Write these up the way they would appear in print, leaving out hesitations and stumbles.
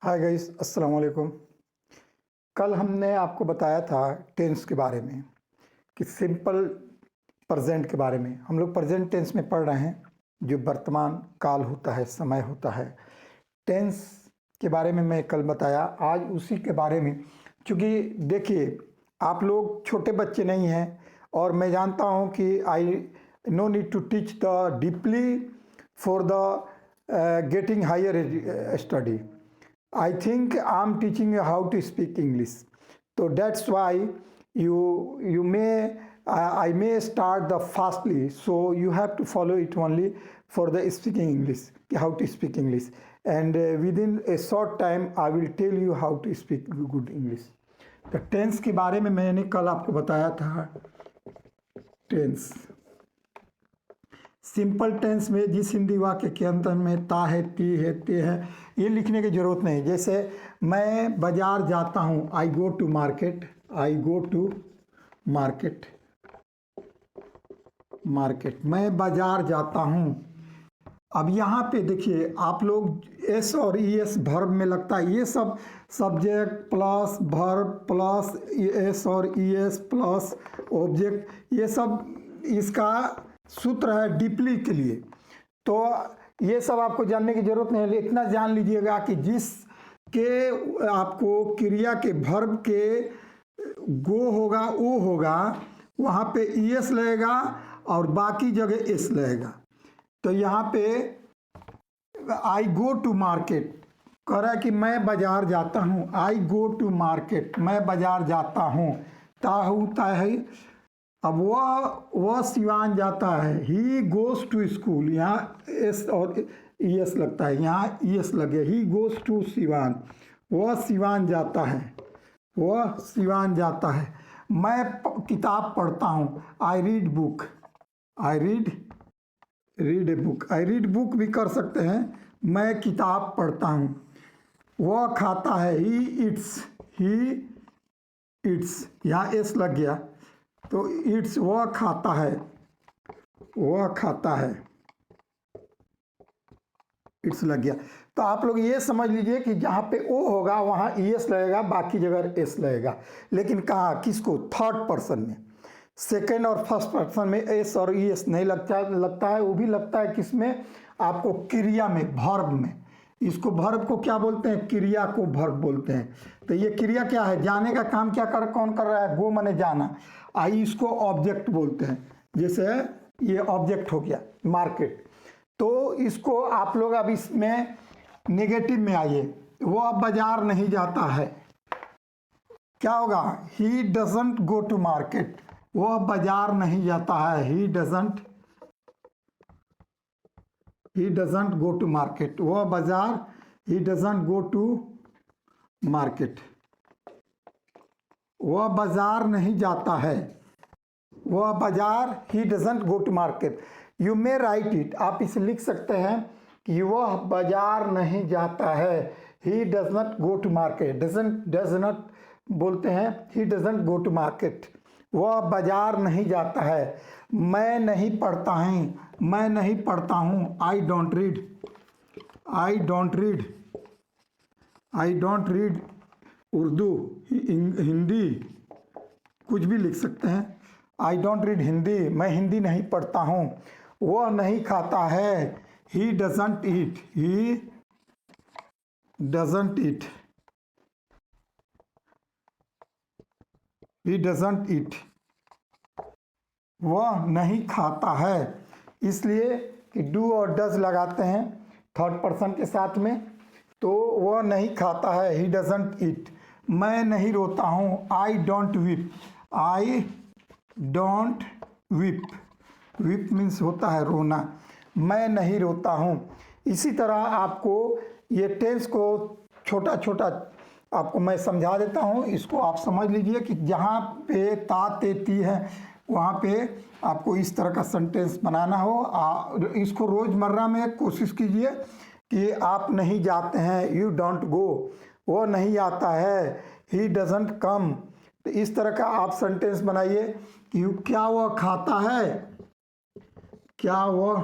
Hi guys, अस्सलाम वालेकुम। कल हमने आपको बताया था टेंस के बारे में कि सिंपल प्रेजेंट के बारे में। हम लोग प्रेजेंट टेंस में पढ़ रहे हैं, जो वर्तमान काल होता है, समय होता है। टेंस के बारे में मैं कल बताया, आज उसी के बारे में। क्योंकि देखिए, आप लोग छोटे बच्चे नहीं हैं और मैं जानता हूं कि I know need to teach the deeply for the getting higher study. I think I'm teaching you how to speak English. So that's why you may I may start the fastly. So you have to follow it only for the speaking English, how to speak English. And within a short time I will tell you how to speak good English. तो tense के बारे में मैंने कल आपको बताया था। Tense simple tense में जिस हिंदी वाक्य के अंत में ता है, ती है, ते है, ये लिखने की ज़रूरत नहीं। जैसे मैं बाज़ार जाता हूँ, I go to market, I go to market, market, मैं बाज़ार जाता हूँ। अब यहाँ पे देखिए, आप लोग एस और ई एस वर्ब में लगता है, ये सब subject plus verb plus S और ई एस प्लस ऑब्जेक्ट, ये सब इसका सूत्र है डीपली के लिए। तो ये सब आपको जानने की जरूरत नहीं है। इतना जान लीजिएगा कि जिस के आपको क्रिया के वर्ब के गो होगा, ओ होगा, वहाँ पे ई एस लगेगा और बाकी जगह एस लगेगा। तो यहाँ पे आई गो टू मार्केट कह रहा है कि मैं बाजार जाता हूँ। आई गो टू मार्केट, मैं बाजार जाता हूँ। ता है। अब वह सिवान जाता है, ही गोज टू स्कूल, यहाँ एस और ई एस लगता है, यहाँ ई एस लगे, ही गोज टू सिवान, वह सिवान जाता है, वह सिवान जाता है। मैं किताब पढ़ता हूँ, I read book, I read a book, I read book भी कर सकते हैं, मैं किताब पढ़ता हूँ। वह खाता है, ही इट्स, ही इट्स, यहाँ एस लग गया तो इट्स, वह खाता है, वह खाता है, इट्स लग गया। तो आप लोग ये समझ लीजिए कि जहाँ पे ओ होगा वहाँ ई एस लगेगा, बाकी जगह एस लगेगा। लेकिन कहाँ, किसको, थर्ड पर्सन में। सेकेंड और फर्स्ट पर्सन में एस और ई एस नहीं लगता है। वो भी लगता है किसमें, आपको क्रिया में, वर्ब में। इसको वर्ब को क्या बोलते हैं, क्रिया को वर्ब बोलते हैं। तो ये क्रिया क्या है, जाने का काम कौन कर रहा है, गो माने जाना। आई इसको ऑब्जेक्ट बोलते हैं। जैसे ये ऑब्जेक्ट हो गया मार्केट। तो इसको आप लोग अब इसमें नेगेटिव में आइए। वो अब बाजार नहीं जाता है, क्या होगा, he doesn't go to market, वह बाजार नहीं जाता है, he doesn't go to market, वह बाजार, he doesn't go to market, वह बाजार नहीं जाता है, वह बाजार, he doesn't go to market. You may write it, आप इसे लिख सकते हैं कि वह बाजार नहीं जाता है, he does not go to market, does not बोलते हैं, he doesn't go to market, वह बाजार नहीं जाता है। मैं नहीं पढ़ता हूँ, मैं नहीं पढ़ता हूँ, I don't read, I don't read, I don't read Urdu, Hindi, कुछ भी लिख सकते हैं। आई डोंट रीड हिंदी, मैं हिंदी नहीं पढ़ता हूँ। वह नहीं खाता है, he doesn't eat, he doesn't eat, he doesn't eat, वह नहीं खाता है। इसलिए कि डू और डज लगाते हैं थर्ड पर्सन के साथ में, तो वह नहीं खाता है, ही डजंट ईट। मैं नहीं रोता हूँ, I don't weep, I don't weep, weep means होता है रोना, मैं नहीं रोता हूँ। इसी तरह आपको ये टेंस को छोटा छोटा आपको मैं समझा देता हूँ। इसको आप समझ लीजिए कि जहाँ पे ता ते ती है वहाँ पे आपको इस तरह का सेंटेंस बनाना हो। इसको रोज़मर्रा में कोशिश कीजिए कि आप नहीं जाते हैं, यू डोंट गो, वो नहीं आता है, ही डजंट कम। तो इस तरह का आप सेंटेंस बनाइए कि क्या वह खाता है, क्या वह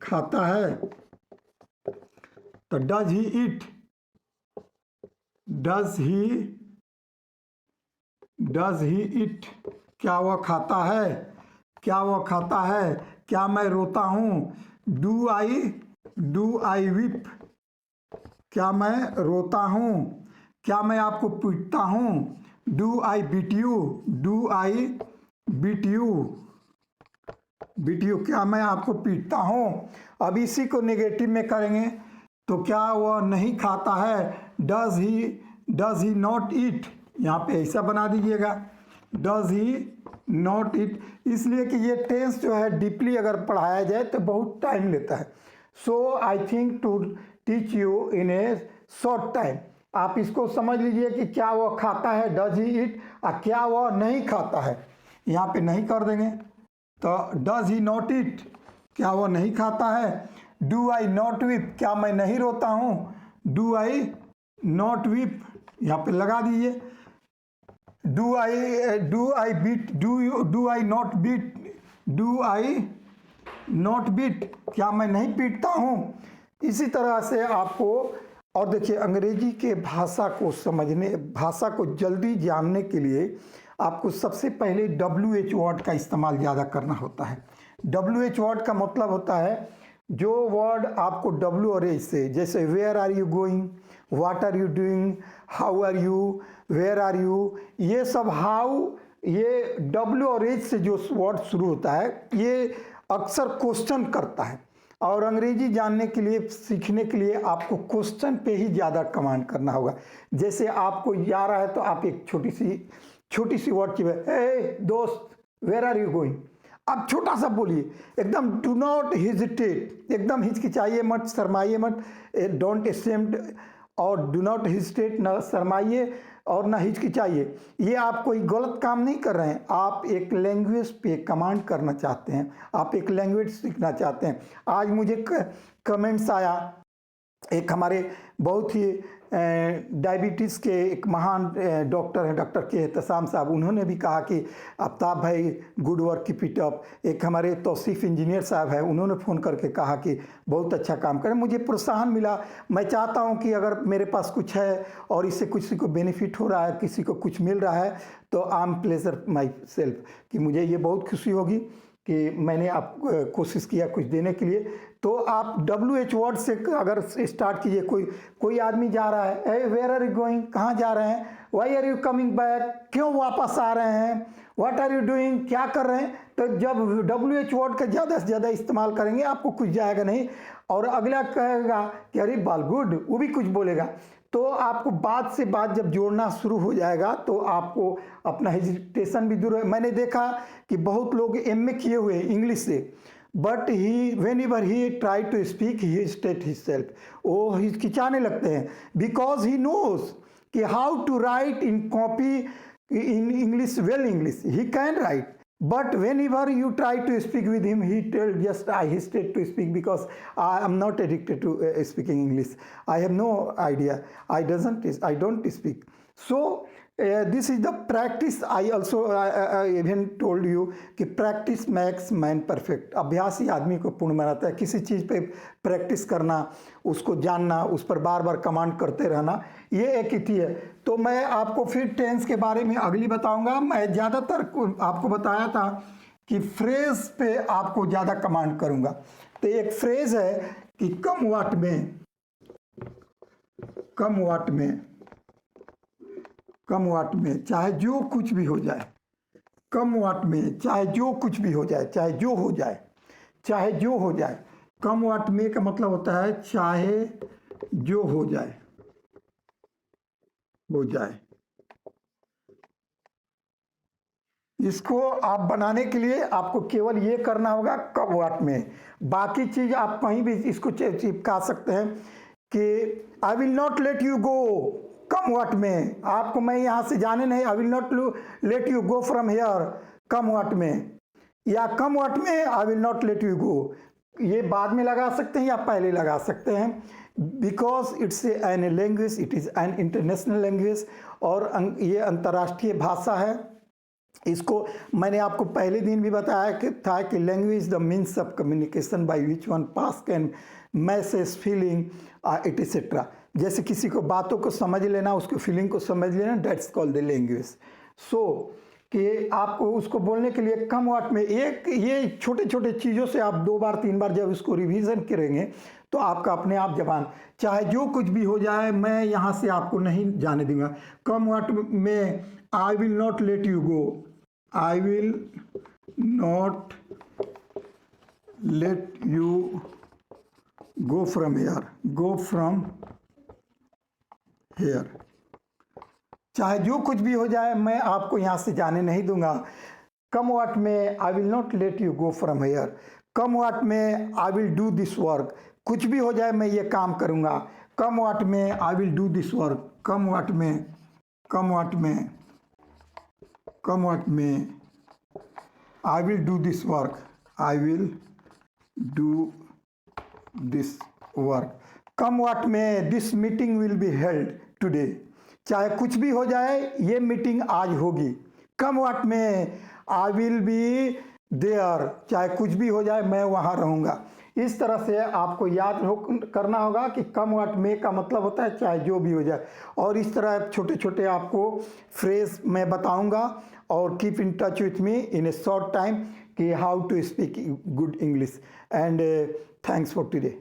खाता है। तो does he eat, does he it, क्या वह खाता है, क्या वह खाता है। क्या मैं रोता हूँ, डू आई वीप, क्या मैं रोता हूँ। क्या मैं आपको पीटता हूँ, do I beat you, beat you, क्या मैं आपको पीटता हूँ। अब इसी को नेगेटिव में करेंगे तो क्या वह नहीं खाता है, डज ही नॉट ईट, यहाँ पे ऐसा बना दीजिएगा, डज ही नॉट ईट, इसलिए कि ये टेंस जो है डीपली अगर पढ़ाया जाए तो बहुत टाइम लेता है। So I think to teach you in a short time. आप इसको समझ लीजिए कि क्या वह खाता है, डज ही ईट, और क्या वह नहीं खाता है, यहाँ पे नहीं कर देंगे तो डज ही नॉट ईट, क्या वह नहीं खाता है। डू आई नॉट वीप, क्या मैं नहीं रोता हूँ, डू आई नॉट वीप, यहाँ पे लगा दीजिए। Do I beat, do I not beat, क्या मैं नहीं पीटता हूँ। इसी तरह से आपको, और देखिए अंग्रेजी के भाषा को समझने, भाषा को जल्दी जानने के लिए आपको सबसे पहले WH वर्ड का इस्तेमाल ज़्यादा करना होता है। WH वर्ड का मतलब होता है जो वर्ड आपको W और H से, जैसे where are you going, what are you doing, how are you, where are you, ये सब हाउ, ये W और H से जो वर्ड शुरू होता है ये अक्सर क्वेश्चन करता है। और अंग्रेजी जानने के लिए, सीखने के लिए आपको क्वेश्चन पे ही ज़्यादा कमांड करना होगा। जैसे आपको जा रहा है तो आप एक छोटी सी वर्ड की, हे दोस्त वेयर आर यू गोइंग, आप छोटा सा बोलिए, एकदम डू नॉट हिजिटेट, एकदम हिचकिचाइए मत, शर्माइए मत, डोंट असेम्ड, और डू नॉट हिजिटेट, न शर्माइए और ना हिचकिचाइए। ये आप कोई गलत काम नहीं कर रहे हैं, आप एक लैंग्वेज पे कमांड करना चाहते हैं, आप एक लैंग्वेज सीखना चाहते हैं। आज मुझे कमेंट्स आया, एक हमारे बहुत ही डायबिटीज़ के एक महान डॉक्टर हैं, डॉक्टर के एहतसाम साहब, उन्होंने भी कहा कि आफ्ताब भाई good work keep it up. एक हमारे तौसीफ इंजीनियर साहब हैं, उन्होंने फ़ोन करके कहा कि बहुत अच्छा काम करें, मुझे प्रोत्साहन मिला। मैं चाहता हूं कि अगर मेरे पास कुछ है और इससे किसी को बेनिफिट हो रहा है, किसी को कुछ मिल रहा है, तो I am pleasure my self, कि मुझे ये बहुत खुशी होगी कि मैंने आप कोशिश किया कुछ देने के लिए। तो आप WH वर्ड से अगर स्टार्ट कीजिए, कोई आदमी जा रहा है, a where are you going, कहाँ जा रहे हैं, why are you coming back, क्यों वापस आ रहे हैं, व्हाट आर यू डूइंग, क्या कर रहे हैं। तो जब WH वर्ड का ज़्यादा से ज़्यादा इस्तेमाल करेंगे आपको कुछ जाएगा नहीं, और अगला कहेगा कि अरे बाल गुड, वो भी कुछ बोलेगा। तो आपको बात से बात जब जोड़ना शुरू हो जाएगा तो आपको अपना हेजिटेशन भी दूर है। मैंने देखा कि बहुत लोग MA किए हुए इंग्लिश से, but whenever he try to speak he hesitate himself, वो हिचकिचाने लगते हैं, बिकॉज ही नोज कि how to write in copy in English, well English, he can write, but whenever you try to speak with him, he tells just I hesitate to speak because I am not addicted to speaking English. I have no idea. I don't speak. So this is the practice. I also even told you कि practice makes man perfect. अभ्यास ही आदमी को पूर्ण बनाता है। किसी चीज़ पे practice करना, उसको जानना, उस पर बार बार कमांड करते रहना, ये एक ही है। तो मैं आपको फिर टेंस के बारे में अगली बताऊंगा। मैं ज़्यादातर आपको बताया था कि फ्रेज पे आपको ज़्यादा कमांड करूंगा। तो एक फ्रेज है कि कम वाट में चाहे जो कुछ भी हो जाए, कम वाट में चाहे जो कुछ भी हो जाए, चाहे जो हो जाए। कम वाट में का मतलब होता है चाहे जो हो जाए। इसको आप बनाने के लिए आपको केवल ये करना होगा कम वाट में। बाकी चीज आप कहीं भी इसको चिपका सकते हैं कि I will not let you go, come what may, आपको मैं यहाँ से जाने नहीं, I will not let you go from here, come what may, या come what may I will not let you go. ये बाद में लगा सकते हैं या पहले लगा सकते हैं, because it's an language, it is an international language, और ये अंतर्राष्ट्रीय भाषा है। इसको मैंने आपको पहले दिन भी बताया कि language the means of communication by which one pass can message feeling etcetera. जैसे किसी को बातों को समझ लेना, उसको फीलिंग को समझ लेना, दैट्स कॉल्ड द लैंग्वेज। सो कि आपको उसको बोलने के लिए कम वर्ड में एक ये छोटे छोटे चीज़ों से आप 2 बार 3 बार जब इसको रिवीजन करेंगे तो आपका अपने आप जबान, चाहे जो कुछ भी हो जाए, मैं यहाँ से आपको नहीं जाने दूंगा। Come what may I will not let you go, I will not let you go from hair, go from hair, चाहे जो कुछ भी हो जाए मैं आपको यहाँ से जाने नहीं दूंगा। Come what may I will not let you go from here, come what may I will do this work, कुछ भी हो जाए मैं ये काम करूँगा। Come what may I will do this work, come what may, come what may, come what may I will do this work, I will do this work. Come what may this meeting will be held today, चाहे कुछ भी हो जाए ये meeting आज होगी। कम what may I will be there, चाहे कुछ भी हो जाए मैं वहाँ रहूँगा। इस तरह से आपको याद करना होगा कि कम वर्ड में का मतलब होता है चाहे जो भी हो जाए। और इस तरह छोटे छोटे आपको फ्रेज मैं बताऊँगा, और keep in touch with me in a short time कि how to speak good English. And thanks for today.